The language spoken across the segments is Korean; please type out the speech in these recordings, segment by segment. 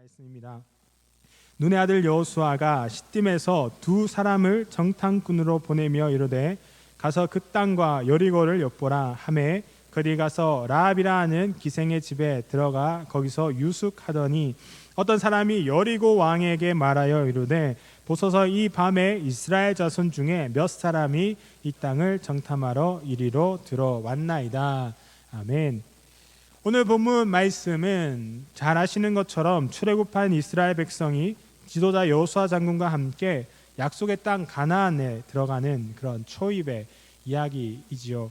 말씀입니다. 눈의 아들 여호수아가 시딤에서 두 사람을 정탐꾼으로 보내며 이르되 가서 그 땅과 여리고를 엿보라 하매 그들이 가서 라합이라 하는 기생의 집에 들어가 거기서 유숙하더니 어떤 사람이 여리고 왕에게 말하여 이르되 보소서 이 밤에 이스라엘 자손 중에 몇 사람이 이 땅을 정탐하러 이리로 들어왔나이다. 아멘. 오늘 본문 말씀은 잘 아시는 것처럼 출애굽한 이스라엘 백성이 지도자 여호수아 장군과 함께 약속의 땅 가나안에 들어가는 그런 초입의 이야기이지요.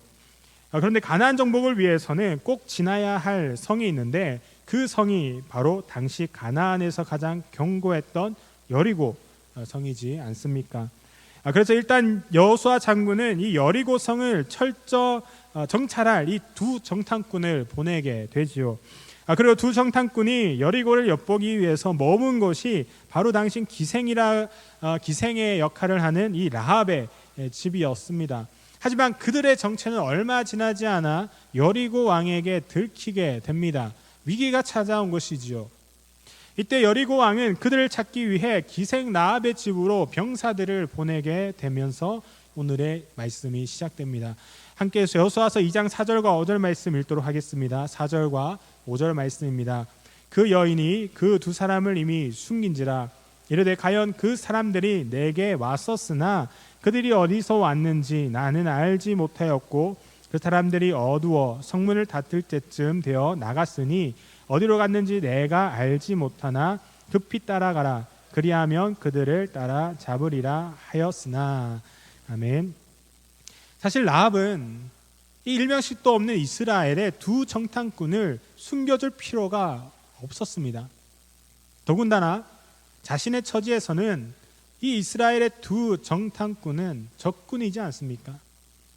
그런데 가나안 정복을 위해서는 꼭 지나야 할 성이 있는데 그 성이 바로 당시 가나안에서 가장 견고했던 여리고 성이지 않습니까? 그래서 일단 여호수아 장군은 이 여리고 성을 정찰할 이 두 정탐꾼을 보내게 되지요. 그리고 두 정탐꾼이 여리고를 엿보기 위해서 머문 곳이 바로 당시 기생의 역할을 하는 이 라합의 집이었습니다. 하지만 그들의 정체는 얼마 지나지 않아 여리고 왕에게 들키게 됩니다. 위기가 찾아온 것이지요. 이때 여리고 왕은 그들을 찾기 위해 기생 라합의 집으로 병사들을 보내게 되면서 오늘의 말씀이 시작됩니다. 함께 해서 여호수아서 2장 4절과 5절 말씀 읽도록 하겠습니다. 4절과 5절 말씀입니다. 그 여인이 그 두 사람을 이미 숨긴지라 이르되 과연 그 사람들이 내게 왔었으나 그들이 어디서 왔는지 나는 알지 못하였고 그 사람들이 어두워 성문을 닫을 때쯤 되어 나갔으니 어디로 갔는지 내가 알지 못하나 급히 따라가라 그리하면 그들을 따라 잡으리라 하였으나. 아멘. 사실 라합은 이 일명식도 없는 이스라엘의 두 정탐꾼을 숨겨줄 필요가 없었습니다. 더군다나 자신의 처지에서는 이 이스라엘의 두 정탐꾼은 적군이지 않습니까?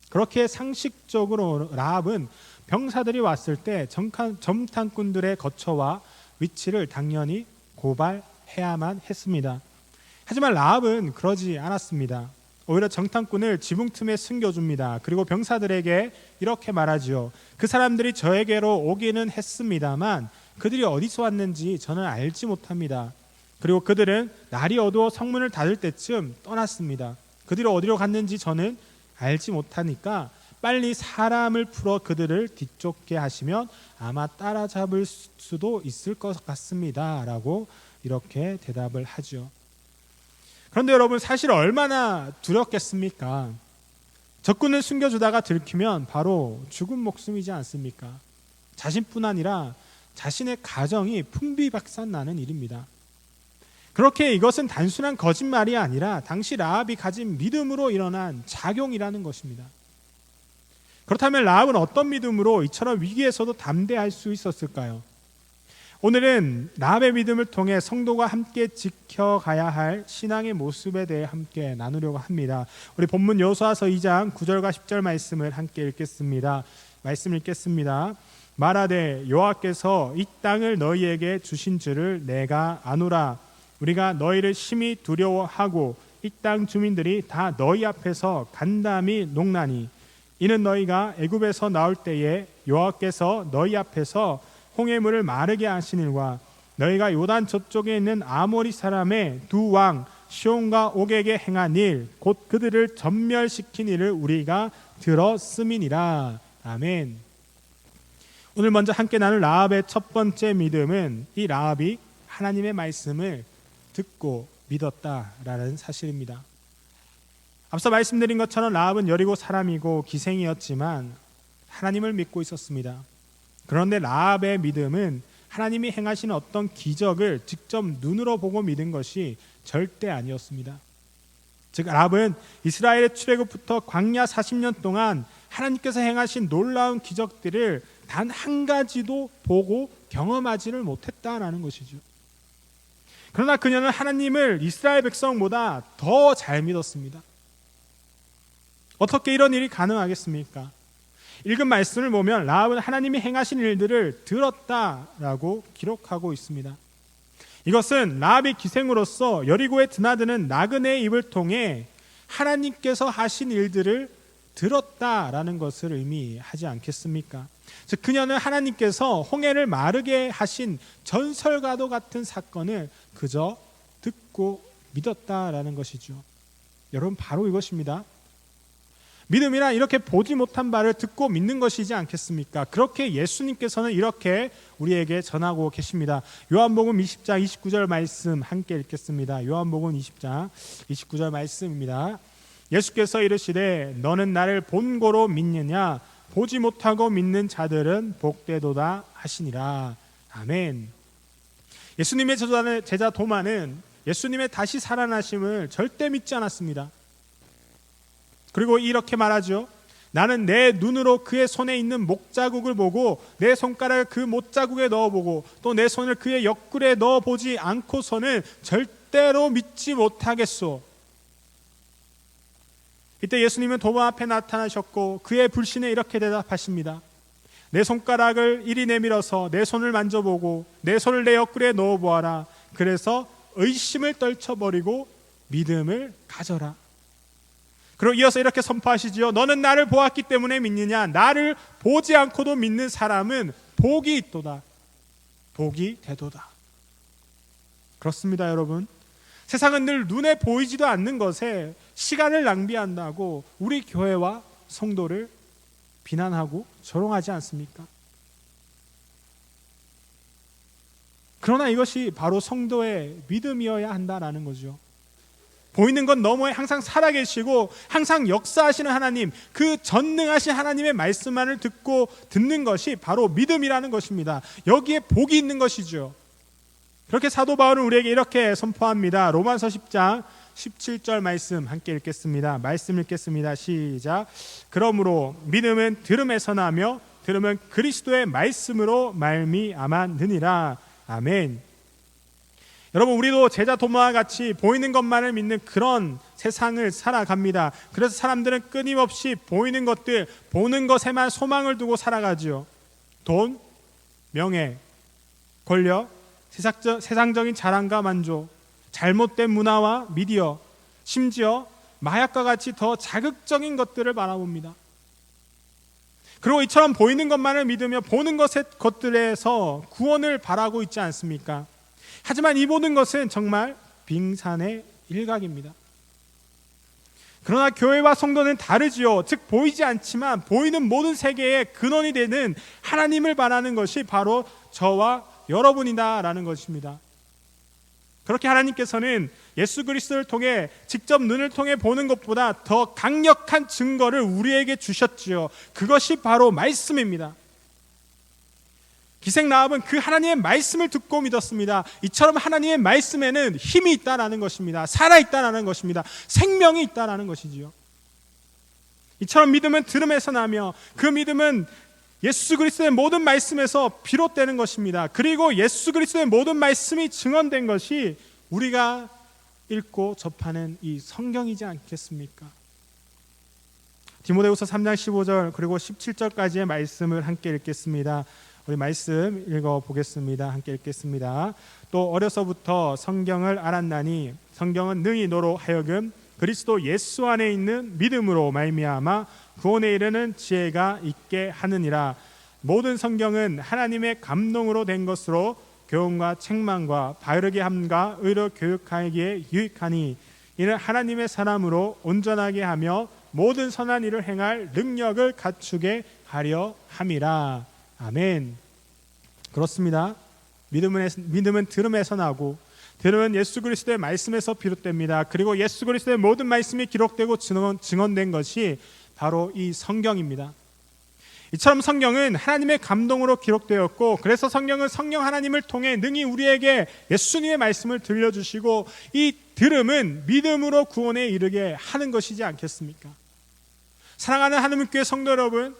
그렇게 상식적으로 라합은 병사들이 왔을 때 정탐꾼들의 거처와 위치를 당연히 고발해야만 했습니다. 하지만 라합은 그러지 않았습니다. 오히려 정탐꾼을 지붕 틈에 숨겨줍니다. 그리고 병사들에게 이렇게 말하지요. 그 사람들이 저에게로 오기는 했습니다만 그들이 어디서 왔는지 저는 알지 못합니다. 그리고 그들은 날이 어두워 성문을 닫을 때쯤 떠났습니다. 그들이 어디로 갔는지 저는 알지 못하니까 빨리 사람을 풀어 그들을 뒤쫓게 하시면 아마 따라잡을 수도 있을 것 같습니다 라고 이렇게 대답을 하죠. 그런데 여러분, 사실 얼마나 두렵겠습니까? 적군을 숨겨주다가 들키면 바로 죽은 목숨이지 않습니까? 자신뿐 아니라 자신의 가정이 풍비박산나는 일입니다. 그렇게 이것은 단순한 거짓말이 아니라 당시 라합이 가진 믿음으로 일어난 작용이라는 것입니다. 그렇다면 라합은 어떤 믿음으로 이처럼 위기에서도 담대할 수 있었을까요? 오늘은 라합의 믿음을 통해 성도가 함께 지켜가야 할 신앙의 모습에 대해 함께 나누려고 합니다. 우리 본문 여호수아서 2장 9절과 10절 말씀을 함께 읽겠습니다. 말씀 읽겠습니다. 말하되 여호와께서 이 땅을 너희에게 주신 줄을 내가 아노라. 우리가 너희를 심히 두려워하고 이 땅 주민들이 다 너희 앞에서 간담이 녹나니 이는 너희가 애굽에서 나올 때에 여호와께서 너희 앞에서 홍해 물을 마르게 하신 일과 너희가 요단 저쪽에 있는 아모리 사람의 두 왕 시온과 옥에게 행한 일 곧 그들을 전멸시킨 일을 우리가 들었음이니라. 아멘. 오늘 먼저 함께 나눌 라합의 첫 번째 믿음은 이 라합이 하나님의 말씀을 듣고 믿었다라는 사실입니다. 앞서 말씀드린 것처럼 라합은 여리고 사람이고 기생이었지만 하나님을 믿고 있었습니다. 그런데 라합의 믿음은 하나님이 행하시는 어떤 기적을 직접 눈으로 보고 믿은 것이 절대 아니었습니다. 즉 라합은 이스라엘의 출애굽부터 광야 40년 동안 하나님께서 행하신 놀라운 기적들을 단 한 가지도 보고 경험하지를 못했다라는 것이죠. 그러나 그녀는 하나님을 이스라엘 백성보다 더 잘 믿었습니다. 어떻게 이런 일이 가능하겠습니까? 읽은 말씀을 보면 라합은 하나님이 행하신 일들을 들었다라고 기록하고 있습니다. 이것은 라합이 기생으로서 여리고에 드나드는 나그네의 입을 통해 하나님께서 하신 일들을 들었다라는 것을 의미하지 않겠습니까? 즉 그녀는 하나님께서 홍해를 마르게 하신 전설과도 같은 사건을 그저 듣고 믿었다라는 것이죠. 여러분, 바로 이것입니다. 믿음이란 이렇게 보지 못한 바를 듣고 믿는 것이지 않겠습니까? 그렇게 예수님께서는 이렇게 우리에게 전하고 계십니다. 요한복음 20장 29절 말씀 함께 읽겠습니다. 요한복음 20장 29절 말씀입니다. 예수께서 이르시되 너는 나를 본고로 믿느냐? 보지 못하고 믿는 자들은 복되도다 하시니라. 아멘. 예수님의 제자 도마는 예수님의 다시 살아나심을 절대 믿지 않았습니다. 그리고 이렇게 말하죠. 나는 내 눈으로 그의 손에 있는 목자국을 보고 내 손가락을 그 못자국에 넣어보고 또 내 손을 그의 옆구리에 넣어보지 않고서는 절대로 믿지 못하겠소. 이때 예수님은 도마 앞에 나타나셨고 그의 불신에 이렇게 대답하십니다. 내 손가락을 이리 내밀어서 내 손을 만져보고 내 손을 내 옆구리에 넣어보아라. 그래서 의심을 떨쳐버리고 믿음을 가져라. 그리고 이어서 이렇게 선포하시지요. 너는 나를 보았기 때문에 믿느냐? 나를 보지 않고도 믿는 사람은 복이 있도다. 복이 되도다. 그렇습니다, 여러분. 세상은 늘 눈에 보이지도 않는 것에 시간을 낭비한다고 우리 교회와 성도를 비난하고 조롱하지 않습니까? 그러나 이것이 바로 성도의 믿음이어야 한다라는 거죠. 보이는 것 너머에 항상 살아계시고 항상 역사하시는 하나님, 그 전능하신 하나님의 말씀만을 듣는 것이 바로 믿음이라는 것입니다. 여기에 복이 있는 것이죠. 그렇게 사도 바울은 우리에게 이렇게 선포합니다. 로마서 10장 17절 말씀 함께 읽겠습니다. 말씀 읽겠습니다. 시작. 그러므로 믿음은 들음에서 나며 들음은 그리스도의 말씀으로 말미암았느니라. 아멘. 여러분, 우리도 제자 도마와 같이 보이는 것만을 믿는 그런 세상을 살아갑니다. 그래서 사람들은 끊임없이 보이는 것들, 보는 것에만 소망을 두고 살아가죠. 돈, 명예, 권력, 세상적인 자랑과 만족, 잘못된 문화와 미디어, 심지어 마약과 같이 더 자극적인 것들을 바라봅니다. 그리고 이처럼 보이는 것만을 믿으며 보는 것들에서 구원을 바라고 있지 않습니까? 하지만 이 모든 것은 정말 빙산의 일각입니다. 그러나 교회와 성도는 다르지요. 즉 보이지 않지만 보이는 모든 세계의 근원이 되는 하나님을 바라는 것이 바로 저와 여러분이다라는 것입니다. 그렇게 하나님께서는 예수 그리스도를 통해 직접 눈을 통해 보는 것보다 더 강력한 증거를 우리에게 주셨지요. 그것이 바로 말씀입니다. 기생라합은 그 하나님의 말씀을 듣고 믿었습니다. 이처럼 하나님의 말씀에는 힘이 있다라는 것입니다. 살아있다라는 것입니다. 생명이 있다라는 것이지요. 이처럼 믿음은 들음에서 나며 그 믿음은 예수 그리스도의 모든 말씀에서 비롯되는 것입니다. 그리고 예수 그리스도의 모든 말씀이 증언된 것이 우리가 읽고 접하는 이 성경이지 않겠습니까? 디모데후서 3장 15절 그리고 17절까지의 말씀을 함께 읽겠습니다. 우리 말씀 읽어보겠습니다. 함께 읽겠습니다. 또 어려서부터 성경을 알았나니 성경은 능히 너로 하여금 그리스도 예수 안에 있는 믿음으로 말미암아 구원에 이르는 지혜가 있게 하느니라. 모든 성경은 하나님의 감동으로 된 것으로 교훈과 책망과 바르게 함과 의로 교육하기에 유익하니 이는 하나님의 사람으로 온전하게 하며 모든 선한 일을 행할 능력을 갖추게 하려 함이라. 아멘. 그렇습니다. 믿음은 들음에서 나고 들음은 예수 그리스도의 말씀에서 비롯됩니다. 그리고 예수 그리스도의 모든 말씀이 기록되고 증언된 것이 바로 이 성경입니다. 이처럼 성경은 하나님의 감동으로 기록되었고 그래서 성경은 성령 하나님을 통해 능히 우리에게 예수님의 말씀을 들려주시고 이 들음은 믿음으로 구원에 이르게 하는 것이지 않겠습니까? 사랑하는 하나님의 교회 성도 여러분,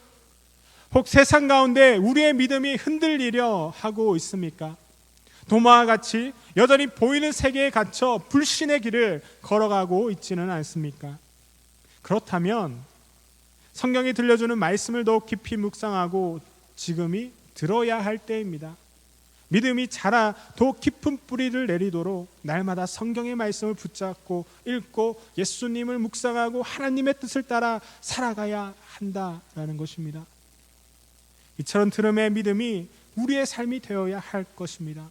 혹 세상 가운데 우리의 믿음이 흔들리려 하고 있습니까? 도마와 같이 여전히 보이는 세계에 갇혀 불신의 길을 걸어가고 있지는 않습니까? 그렇다면 성경이 들려주는 말씀을 더욱 깊이 묵상하고 지금이 들어야 할 때입니다. 믿음이 자라 더 깊은 뿌리를 내리도록 날마다 성경의 말씀을 붙잡고 읽고 예수님을 묵상하고 하나님의 뜻을 따라 살아가야 한다라는 것입니다. 이처럼 들음의 믿음이 우리의 삶이 되어야 할 것입니다.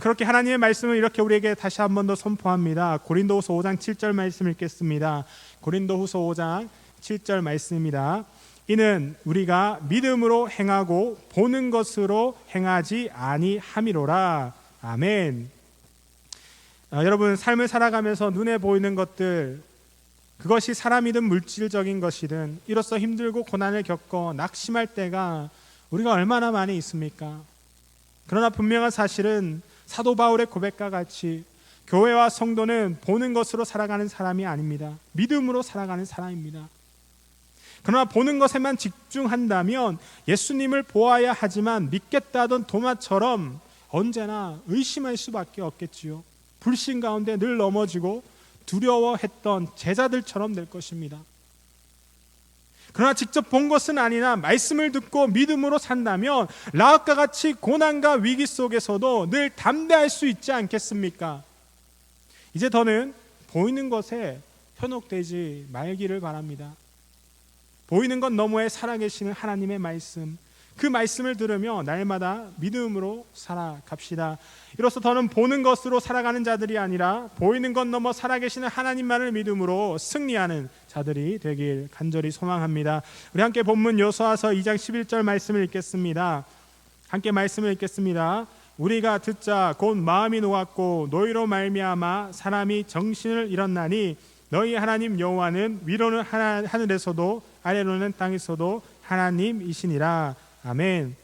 그렇게 하나님의 말씀을 이렇게 우리에게 다시 한 번 더 선포합니다. 고린도후서 5장 7절 말씀 읽겠습니다. 고린도후서 5장 7절 말씀입니다. 이는 우리가 믿음으로 행하고 보는 것으로 행하지 아니함이로라. 아멘. 여러분, 삶을 살아가면서 눈에 보이는 것들, 그것이 사람이든 물질적인 것이든 이로써 힘들고 고난을 겪어 낙심할 때가 우리가 얼마나 많이 있습니까? 그러나 분명한 사실은 사도 바울의 고백과 같이 교회와 성도는 보는 것으로 살아가는 사람이 아닙니다. 믿음으로 살아가는 사람입니다. 그러나 보는 것에만 집중한다면 예수님을 보아야 하지만 믿겠다던 도마처럼 언제나 의심할 수밖에 없겠지요. 불신 가운데 늘 넘어지고 두려워했던 제자들처럼 될 것입니다. 그러나 직접 본 것은 아니나 말씀을 듣고 믿음으로 산다면 라합과 같이 고난과 위기 속에서도 늘 담대할 수 있지 않겠습니까? 이제 더는 보이는 것에 현혹되지 말기를 바랍니다. 보이는 것 너머에 살아계시는 하나님의 말씀, 그 말씀을 들으며 날마다 믿음으로 살아갑시다. 이로써 더는 보는 것으로 살아가는 자들이 아니라 보이는 것 넘어 살아계시는 하나님만을 믿음으로 승리하는 자들이 되길 간절히 소망합니다. 우리 함께 본문 여호수아서 2장 11절 말씀을 읽겠습니다. 함께 말씀을 읽겠습니다. 우리가 듣자 곧 마음이 녹았고 너희로 말미암아 사람이 정신을 잃었나니 너희 하나님 여호와는 위로는 하늘에서도 아래로는 땅에서도 하나님이시니라. 아멘.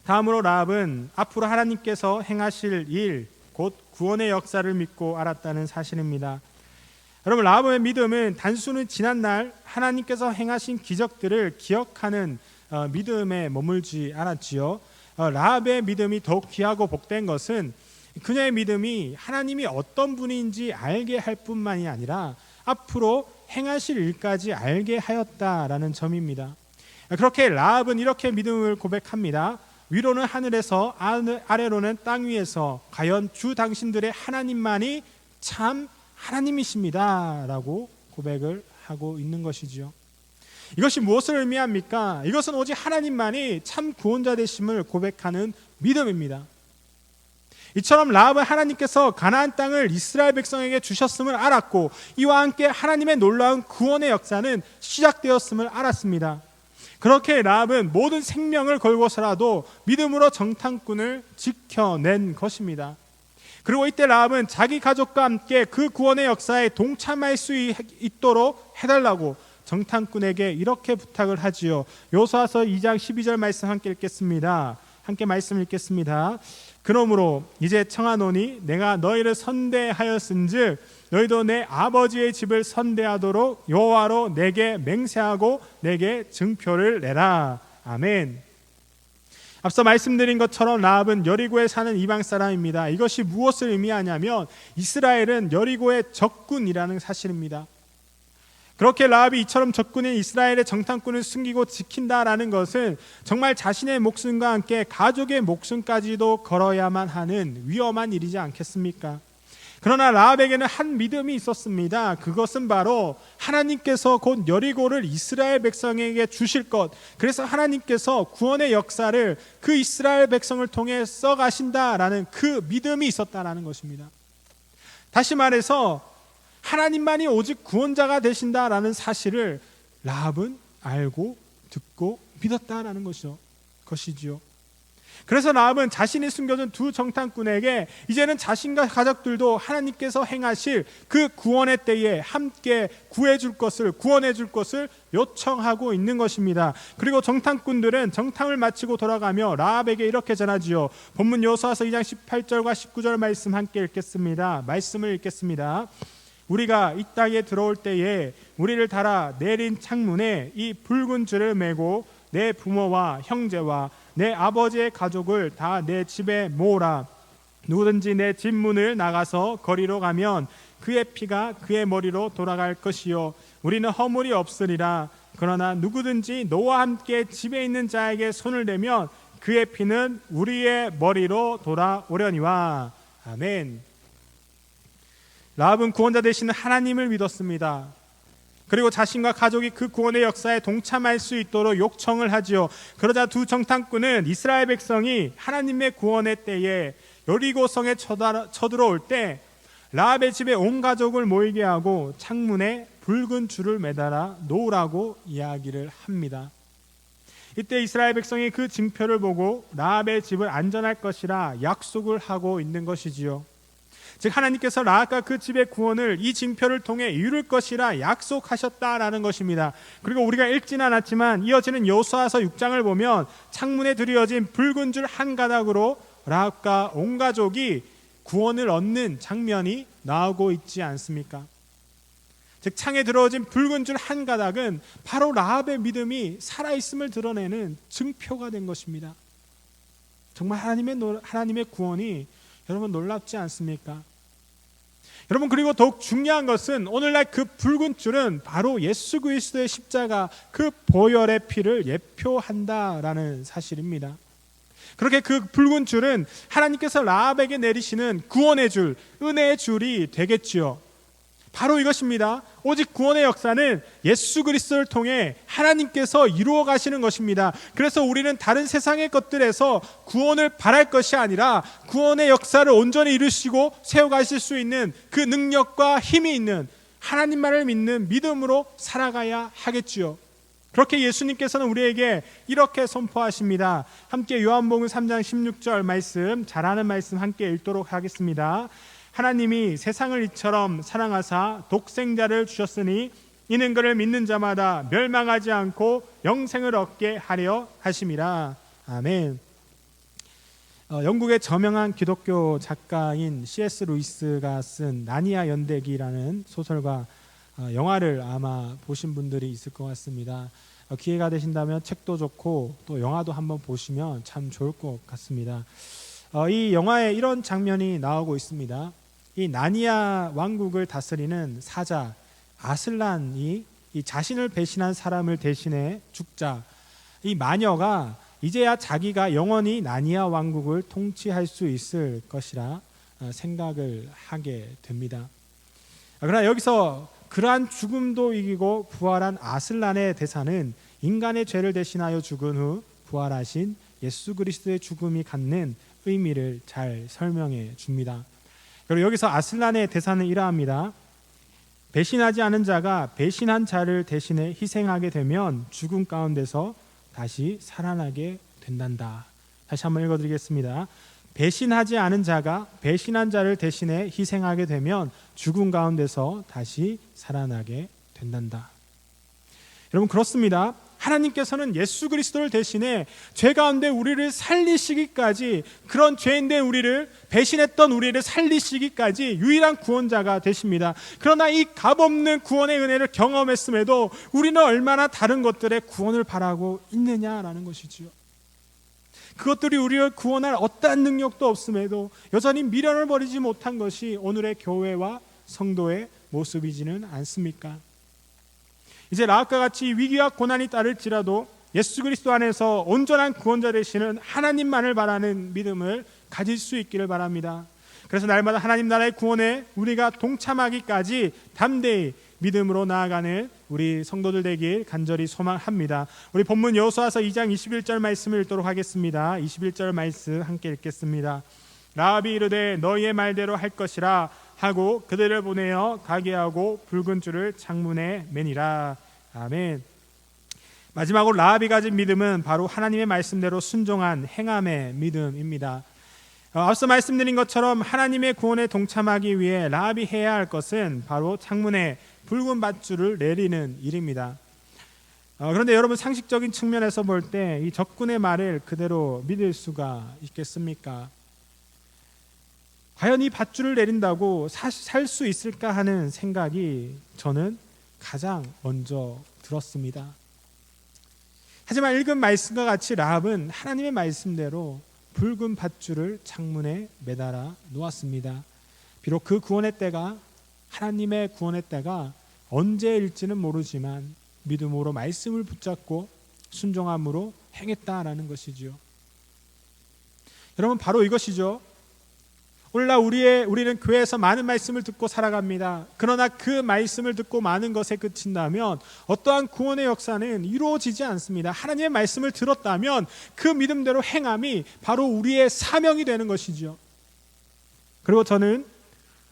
다음으로 라합은 앞으로 하나님께서 행하실 일, 곧 구원의 역사를 믿고 알았다는 사실입니다. 여러분, 라합의 믿음은 단순히 지난날 하나님께서 행하신 기적들을 기억하는 믿음에 머물지 않았지요. 라합의 믿음이 더욱 귀하고 복된 것은 그녀의 믿음이 하나님이 어떤 분인지 알게 할 뿐만이 아니라 앞으로 행하실 일까지 알게 하였다라는 점입니다. 그렇게 라합은 이렇게 믿음을 고백합니다. 위로는 하늘에서 아래로는 땅 위에서 과연 주 당신들의 하나님만이 참 하나님이십니다 라고 고백을 하고 있는 것이지요. 이것이 무엇을 의미합니까? 이것은 오직 하나님만이 참 구원자 되심을 고백하는 믿음입니다. 이처럼 라합은 하나님께서 가나안 땅을 이스라엘 백성에게 주셨음을 알았고 이와 함께 하나님의 놀라운 구원의 역사는 시작되었음을 알았습니다. 그렇게 라합은 모든 생명을 걸고서라도 믿음으로 정탐꾼을 지켜낸 것입니다. 그리고 이때 라합은 자기 가족과 함께 그 구원의 역사에 동참할 수 있도록 해달라고 정탐꾼에게 이렇게 부탁을 하지요. 여호수아서 2장 12절 말씀 함께 읽겠습니다. 함께 말씀 읽겠습니다. 그러므로 이제 청하노니 내가 너희를 선대하였은즉 너희도 내 아버지의 집을 선대하도록 여호와로 내게 맹세하고 내게 증표를 내라. 아멘. 앞서 말씀드린 것처럼 라합은 여리고에 사는 이방 사람입니다. 이것이 무엇을 의미하냐면 이스라엘은 여리고의 적군이라는 사실입니다. 그렇게 라합이 이처럼 적군인 이스라엘의 정탐꾼을 숨기고 지킨다라는 것은 정말 자신의 목숨과 함께 가족의 목숨까지도 걸어야만 하는 위험한 일이지 않겠습니까? 그러나 라합에게는 한 믿음이 있었습니다. 그것은 바로 하나님께서 곧 여리고를 이스라엘 백성에게 주실 것, 그래서 하나님께서 구원의 역사를 그 이스라엘 백성을 통해 써가신다라는 그 믿음이 있었다라는 것입니다. 다시 말해서 하나님만이 오직 구원자가 되신다라는 사실을 라합은 알고 듣고 믿었다라는 것이지요. 그래서 라합은 자신이 숨겨둔 두 정탐꾼에게 이제는 자신과 가족들도 하나님께서 행하실 그 구원의 때에 함께 구원해 줄 것을 요청하고 있는 것입니다. 그리고 정탐꾼들은 정탐을 마치고 돌아가며 라합에게 이렇게 전하지요. 본문 여호수아서 2장 18절과 19절 말씀 함께 읽겠습니다. 말씀을 읽겠습니다. 우리가 이 땅에 들어올 때에 우리를 달아 내린 창문에 이 붉은 줄을 매고 내 부모와 형제와 내 아버지의 가족을 다 내 집에 모으라. 누구든지 내 집 문을 나가서 거리로 가면 그의 피가 그의 머리로 돌아갈 것이요 우리는 허물이 없으리라. 그러나 누구든지 너와 함께 집에 있는 자에게 손을 대면 그의 피는 우리의 머리로 돌아오려니와. 아멘. 라합은 구원자 되시는 하나님을 믿었습니다. 그리고 자신과 가족이 그 구원의 역사에 동참할 수 있도록 요청을 하지요. 그러자 두 정탐꾼은 이스라엘 백성이 하나님의 구원의 때에 여리고성에 쳐들어올 때 라합의 집에 온 가족을 모이게 하고 창문에 붉은 줄을 매달아 놓으라고 이야기를 합니다. 이때 이스라엘 백성이 그 징표를 보고 라합의 집을 안전할 것이라 약속을 하고 있는 것이지요. 즉 하나님께서 라합과 그 집의 구원을 이 징표를 통해 이룰 것이라 약속하셨다라는 것입니다. 그리고 우리가 읽지는 않았지만 이어지는 여호수아서 6장을 보면 창문에 드리워진 붉은 줄 한 가닥으로 라합과 온 가족이 구원을 얻는 장면이 나오고 있지 않습니까? 즉 창에 들어진 붉은 줄 한 가닥은 바로 라합의 믿음이 살아있음을 드러내는 증표가 된 것입니다. 정말 하나님의 구원이 여러분 놀랍지 않습니까? 여러분, 그리고 더욱 중요한 것은 오늘날 그 붉은 줄은 바로 예수 그리스도의 십자가 그 보혈의 피를 예표한다라는 사실입니다. 그렇게 그 붉은 줄은 하나님께서 라합에게 내리시는 구원의 줄, 은혜의 줄이 되겠지요. 바로 이것입니다. 오직 구원의 역사는 예수 그리스도를 통해 하나님께서 이루어 가시는 것입니다. 그래서 우리는 다른 세상의 것들에서 구원을 바랄 것이 아니라 구원의 역사를 온전히 이루시고 세워가실 수 있는 그 능력과 힘이 있는 하나님만을 믿는 믿음으로 살아가야 하겠지요. 그렇게 예수님께서는 우리에게 이렇게 선포하십니다. 함께 요한복음 3장 16절 말씀, 잘 아는 말씀 함께 읽도록 하겠습니다. 하나님이 세상을 이처럼 사랑하사 독생자를 주셨으니 이는 그를 믿는 자마다 멸망하지 않고 영생을 얻게 하려 하심이라. 아멘. 영국의 저명한 기독교 작가인 C.S. 루이스가 쓴 나니아 연대기라는 소설과 영화를 아마 보신 분들이 있을 것 같습니다. 기회가 되신다면 책도 좋고 또 영화도 한번 보시면 참 좋을 것 같습니다. 이 영화에 이런 장면이 나오고 있습니다. 이 나니아 왕국을 다스리는 사자 아슬란이 이 자신을 배신한 사람을 대신해 죽자 이 마녀가 이제야 자기가 영원히 나니아 왕국을 통치할 수 있을 것이라 생각을 하게 됩니다. 그러나 여기서 그러한 죽음도 이기고 부활한 아슬란의 대사는 인간의 죄를 대신하여 죽은 후 부활하신 예수 그리스도의 죽음이 갖는 의미를 잘 설명해 줍니다. 그리고 여기서 아슬란의 대사는 이러합니다. 배신하지 않은 자가 배신한 자를 대신해 희생하게 되면 죽음 가운데서 다시 살아나게 된단다. 다시 한번 읽어드리겠습니다. 배신하지 않은 자가 배신한 자를 대신해 희생하게 되면 죽음 가운데서 다시 살아나게 된단다. 여러분, 그렇습니다. 하나님께서는 예수 그리스도를 대신해 죄 가운데 우리를 살리시기까지, 그런 죄인된 우리를, 배신했던 우리를 살리시기까지 유일한 구원자가 되십니다. 그러나 이 값없는 구원의 은혜를 경험했음에도 우리는 얼마나 다른 것들의 구원을 바라고 있느냐라는 것이지요. 그것들이 우리를 구원할 어떠한 능력도 없음에도 여전히 미련을 버리지 못한 것이 오늘의 교회와 성도의 모습이지는 않습니까? 이제 라합과 같이 위기와 고난이 따를지라도 예수 그리스도 안에서 온전한 구원자 되시는 하나님만을 바라는 믿음을 가질 수 있기를 바랍니다. 그래서 날마다 하나님 나라의 구원에 우리가 동참하기까지 담대히 믿음으로 나아가는 우리 성도들 되길 간절히 소망합니다. 우리 본문 여호수아서 2장 21절 말씀을 읽도록 하겠습니다. 21절 말씀 함께 읽겠습니다. 라합이 이르되 너희의 말대로 할 것이라 하고 그들을 보내어 가게 하고 붉은 줄을 창문에 매니라. 아멘. 마지막으로 라합이 가진 믿음은 바로 하나님의 말씀대로 순종한 행함의 믿음입니다. 앞서 말씀드린 것처럼 하나님의 구원에 동참하기 위해 라합이 해야 할 것은 바로 창문에 붉은 밧줄을 내리는 일입니다. 그런데 여러분, 상식적인 측면에서 볼 때 이 적군의 말을 그대로 믿을 수가 있겠습니까? 과연 이 밧줄을 내린다고 살 수 있을까 하는 생각이 저는 가장 먼저 들었습니다. 하지만 읽은 말씀과 같이 라합은 하나님의 말씀대로 붉은 밧줄을 창문에 매달아 놓았습니다. 비록 그 구원의 때가, 하나님의 구원의 때가 언제일지는 모르지만 믿음으로 말씀을 붙잡고 순종함으로 행했다라는 것이지요. 여러분, 바로 이것이죠. 오늘날 우리는 교회에서 많은 말씀을 듣고 살아갑니다. 그러나 그 말씀을 듣고 많은 것에 그친다면 어떠한 구원의 역사는 이루어지지 않습니다. 하나님의 말씀을 들었다면 그 믿음대로 행함이 바로 우리의 사명이 되는 것이죠. 그리고 저는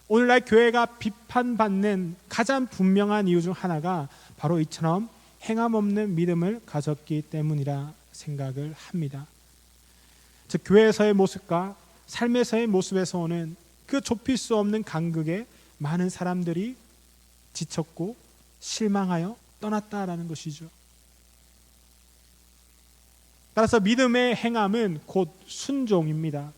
오늘날 교회가 비판받는 가장 분명한 이유 중 하나가 바로 이처럼 행함 없는 믿음을 가졌기 때문이라 생각을 합니다. 즉, 교회에서의 모습과 삶에서의 모습에서 오는 그 좁힐 수 없는 간극에 많은 사람들이 지쳤고 실망하여 떠났다라는 것이죠. 따라서 믿음의 행함은 곧 순종입니다.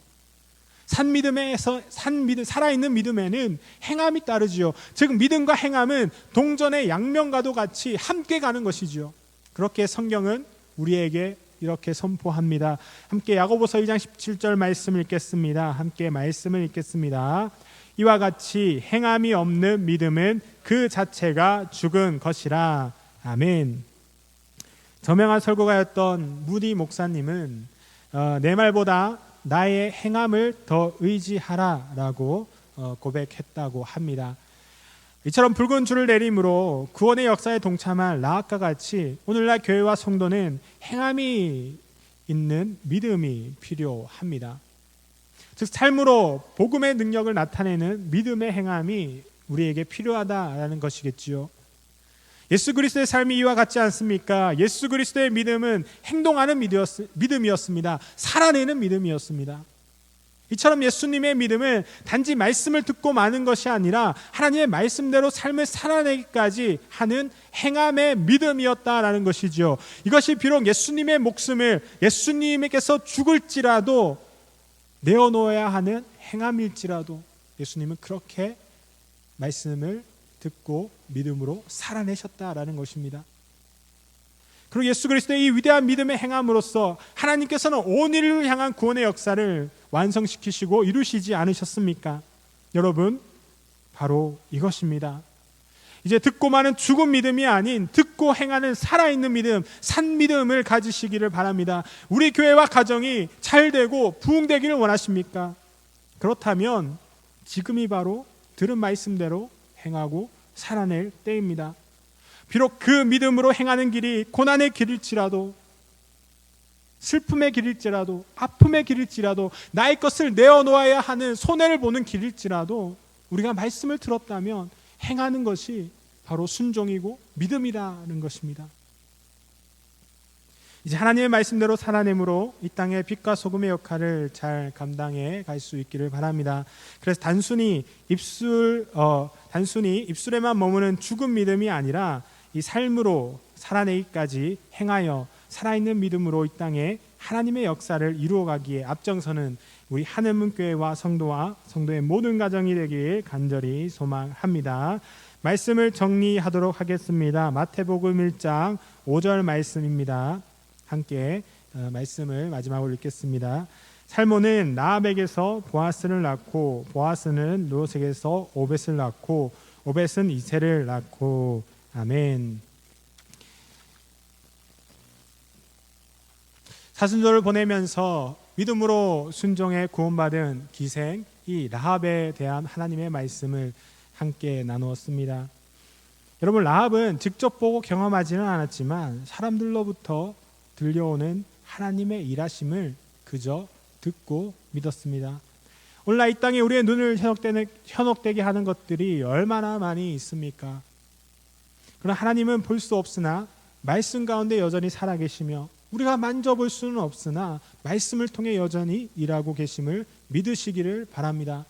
살아있는 믿음에는 행함이 따르지요. 즉, 믿음과 행함은 동전의 양면과도 같이 함께 가는 것이죠. 그렇게 성경은 우리에게 이렇게 선포합니다. 함께 야고보서 2장 17절 말씀을 읽겠습니다. 함께 말씀을 읽겠습니다. 이와 같이 행함이 없는 믿음은 그 자체가 죽은 것이라. 아멘. 저명한 설교가였던 무디 목사님은 내 말보다 나의 행함을 더 의지하라 라고 고백했다고 합니다. 이처럼 붉은 줄을 내림으로 구원의 역사에 동참할 라합과 같이 오늘날 교회와 성도는 행함이 있는 믿음이 필요합니다. 즉, 삶으로 복음의 능력을 나타내는 믿음의 행함이 우리에게 필요하다라는 것이겠지요. 예수 그리스도의 삶이 이와 같지 않습니까? 예수 그리스도의 믿음은 행동하는 믿음이었습니다. 살아내는 믿음이었습니다. 이처럼 예수님의 믿음은 단지 말씀을 듣고 마는 것이 아니라 하나님의 말씀대로 삶을 살아내기까지 하는 행함의 믿음이었다라는 것이죠. 이것이 비록 예수님의 목숨을 예수님께서 죽을지라도 내어놓아야 하는 행함일지라도 예수님은 그렇게 말씀을 듣고 믿음으로 살아내셨다라는 것입니다. 그리고 예수 그리스도의 이 위대한 믿음의 행함으로써 하나님께서는 온 인류를 향한 구원의 역사를 완성시키시고 이루시지 않으셨습니까? 여러분, 바로 이것입니다. 이제 듣고만은 죽은 믿음이 아닌 듣고 행하는 살아있는 믿음, 산 믿음을 가지시기를 바랍니다. 우리 교회와 가정이 잘 되고 부흥되기를 원하십니까? 그렇다면 지금이 바로 들은 말씀대로 행하고 살아낼 때입니다. 비록 그 믿음으로 행하는 길이 고난의 길일지라도, 슬픔의 길일지라도, 아픔의 길일지라도, 나의 것을 내어놓아야 하는 손해를 보는 길일지라도 우리가 말씀을 들었다면 행하는 것이 바로 순종이고 믿음이라는 것입니다. 이제 하나님의 말씀대로 살아내므로 이 땅의 빛과 소금의 역할을 잘 감당해 갈 수 있기를 바랍니다. 그래서 단순히 입술에만 머무는 죽은 믿음이 아니라 이 삶으로 살아내기까지 행하여 살아있는 믿음으로 이 땅에 하나님의 역사를 이루어가기에 앞장서는 우리 하늘문교회와 성도의 모든 가정이 되길 간절히 소망합니다. 말씀을 정리하도록 하겠습니다. 마태복음 1장 5절 말씀입니다. 함께 말씀을 마지막으로 읽겠습니다. 살몬은 라합에게서 보아스를 낳고, 보아스는 롯에게서 오벳을 낳고, 오벳은 이새를 낳고. 아멘. 사순절을 보내면서 믿음으로 순종해 구원받은 기생 이 라합에 대한 하나님의 말씀을 함께 나누었습니다. 여러분, 라합은 직접 보고 경험하지는 않았지만 사람들로부터 들려오는 하나님의 일하심을 그저 듣고 믿었습니다. 오늘날 이 땅에 우리의 눈을 현혹되게 하는 것들이 얼마나 많이 있습니까? 그러나 하나님은 볼 수 없으나 말씀 가운데 여전히 살아계시며 우리가 만져볼 수는 없으나 말씀을 통해 여전히 일하고 계심을 믿으시기를 바랍니다.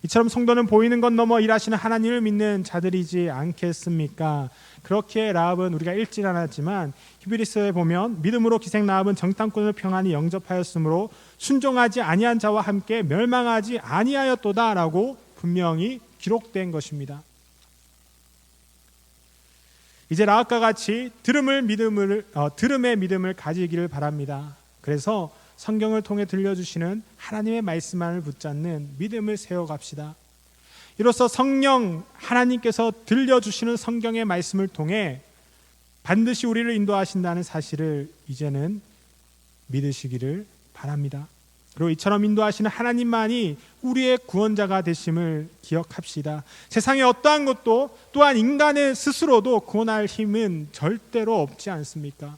이처럼 성도는 보이는 것 넘어 일하시는 하나님을 믿는 자들이지 않겠습니까? 그렇게 라합은 우리가 읽진 않았지만 히브리서에 보면 믿음으로 기생 라합은 정탐꾼을 평안히 영접하였으므로 순종하지 아니한 자와 함께 멸망하지 아니하였도다라고 분명히 기록된 것입니다. 이제 라합과 같이 들음의 믿음을 가지기를 바랍니다. 그래서 성경을 통해 들려주시는 하나님의 말씀만을 붙잡는 믿음을 세워갑시다. 이로써 성령 하나님께서 들려주시는 성경의 말씀을 통해 반드시 우리를 인도하신다는 사실을 이제는 믿으시기를 바랍니다. 그리고 이처럼 인도하시는 하나님만이 우리의 구원자가 되심을 기억합시다. 세상에 어떠한 것도 또한 인간의 스스로도 구원할 힘은 절대로 없지 않습니까?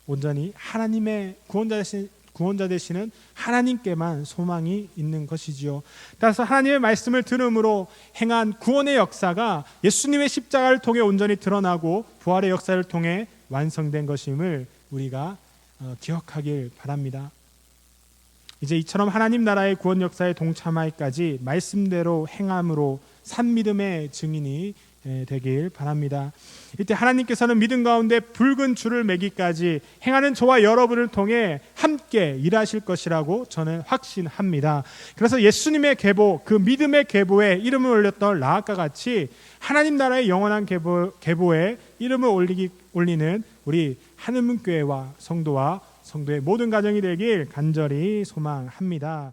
온전히 하나님의 구원자 되시는 하나님께만 소망이 있는 것이지요. 따라서 하나님의 말씀을 들음으로 행한 구원의 역사가 예수님의 십자가를 통해 온전히 드러나고 부활의 역사를 통해 완성된 것임을 우리가 기억하길 바랍니다. 이제 이처럼 하나님 나라의 구원 역사에 동참하기까지 말씀대로 행함으로 산 믿음의 증인이 되길 바랍니다. 이때 하나님께서는 믿음 가운데 붉은 줄을 매기까지 행하는 저와 여러분을 통해 함께 일하실 것이라고 저는 확신합니다. 그래서 예수님의 계보, 그 믿음의 계보에 이름을 올렸던 라합과 같이 하나님 나라의 영원한 계보에 이름을 올리는 우리 하늘문교회와 성도의 모든 가정이 되길 간절히 소망합니다.